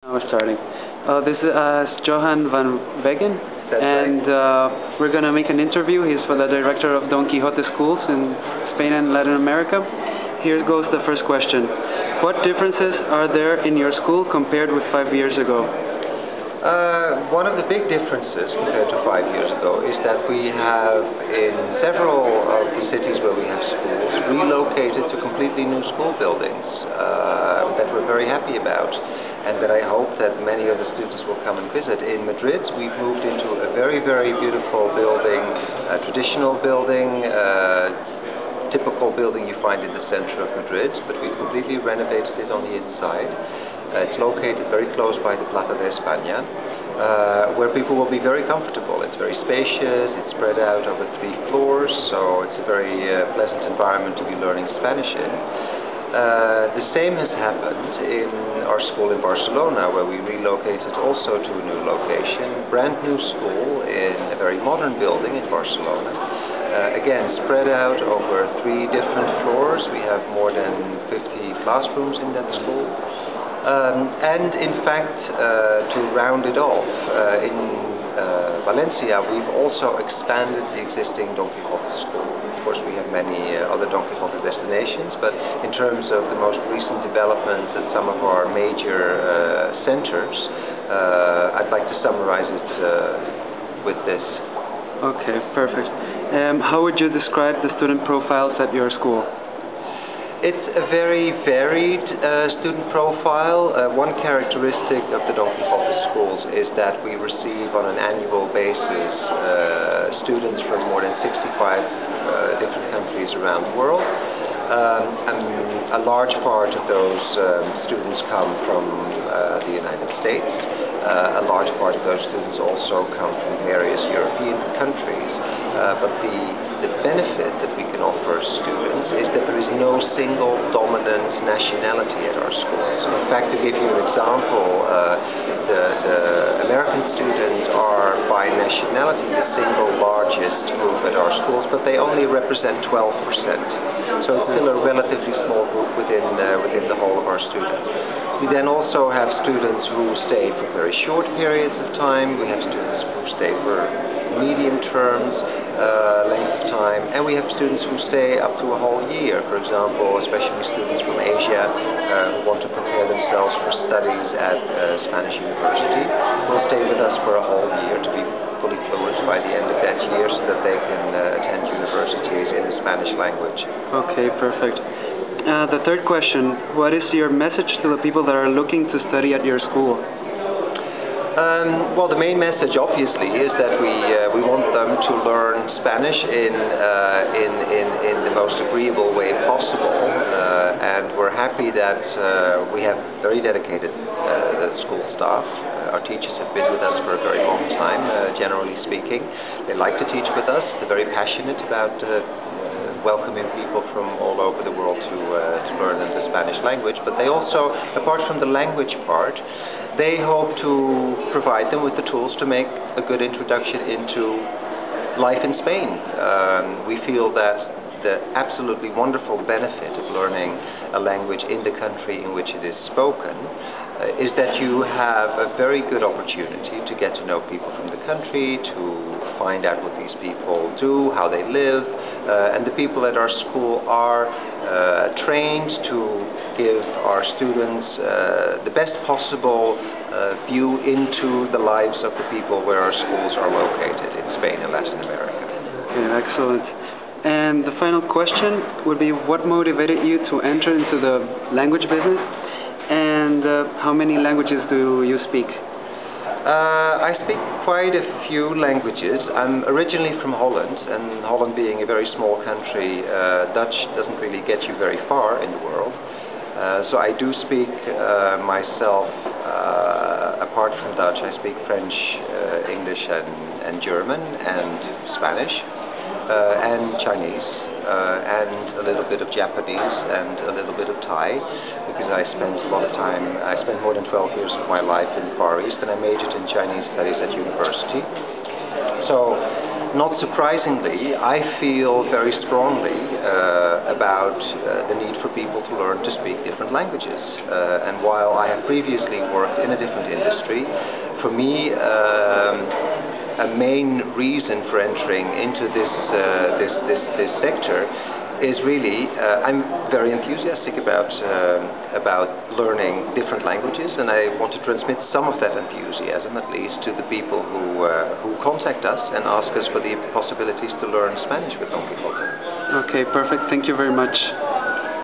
Now we're starting. This is Johan van Wegen, and we're going to make an interview. He's for the director of Don Quixote schools in Spain and Latin America. Here goes the first question. What differences are there in your school compared with 5 years ago? One of the big differences compared to 5 years ago is that we have, in several of the cities where we have schools, relocated to completely new school buildings that we're very happy about, and that I hope that many of the students will come and visit. In Madrid, we've moved into a very, very beautiful building, a traditional building, typical building you find in the center of Madrid, but we've completely renovated it on the inside. It's located very close by the Plaza de España, where people will be very comfortable. It's very spacious, it's spread out over 3 floors, so it's a very pleasant environment to be learning Spanish in. The same has happened in our school in Barcelona, where we relocated also to a new location, brand new school in a very modern building in Barcelona. Again, spread out over 3 different floors. We have more than 50 classrooms in that school. And in fact, to round it off, in Valencia we've also expanded the existing Don Quixote school. Of course, we have many other Don Quixote destinations, but in terms of the most recent developments at some of our major centers, I'd like to summarize it with this. Okay, perfect. How would you describe the student profiles at your school? It's a very varied student profile. One characteristic of the Don Quixote schools is that we receive on an annual basis students from more than 65 different countries around the world. And a large part of those students come from the United States. A large part of those students also come from various European countries. But the benefit that we can offer students is that there is no single dominant nationality at our schools. In fact, to give you an example, the American students are by nationality the single largest group at our schools, but they only represent 12%. So it's still a relatively small group within the whole of our students. We then also have students who stay for very short periods of time. We have students who stay for medium terms, length of time, and we have students who stay up to a whole year. For example, especially students from Asia who want to prepare themselves for studies at Spanish university will stay with us for a whole year to be fully fluent by the end of that year, so that they can attend universities in the Spanish language. Okay, perfect. The third question, what is your message to the people that are looking to study at your school? Well, the main message obviously is that we want them to learn Spanish in the most agreeable way possible, and we're happy that we have very dedicated school staff. Our teachers have been with us for a very long time, generally speaking. They like to teach with us. They're very passionate about welcoming people from all over the world to learn the Spanish language, but they also, apart from the language part, they hope to provide them with the tools to make a good introduction into life in Spain. We feel that the absolutely wonderful benefit of learning a language in the country in which it is spoken is that you have a very good opportunity to get to know people from the country, to find out what these people do, how they live, and the people at our school are trained to give our students the best possible view into the lives of the people where our schools are located in Spain and Latin America. Okay, excellent. And the final question would be, what motivated you to enter into the language business, and how many languages do you speak? I speak quite a few languages. I'm originally from Holland, and Holland being a very small country, Dutch doesn't really get you very far in the world. So I do speak myself, apart from Dutch, I speak French, English and German and Spanish and Chinese and a little bit of Japanese and a little bit of Thai, because I spent a lot of time, I spent more than 12 years of my life in the Far East, and I majored in Chinese studies at university. So not surprisingly, I feel very strongly about the need for people to learn to speak different languages. And while I have previously worked in a different industry, for me, a main reason for entering into this sector is really I'm very enthusiastic about learning different languages, and I want to transmit some of that enthusiasm, at least, to the people who contact us and ask us for the possibilities to learn Spanish with Don Quixote. Okay, perfect. Thank you very much.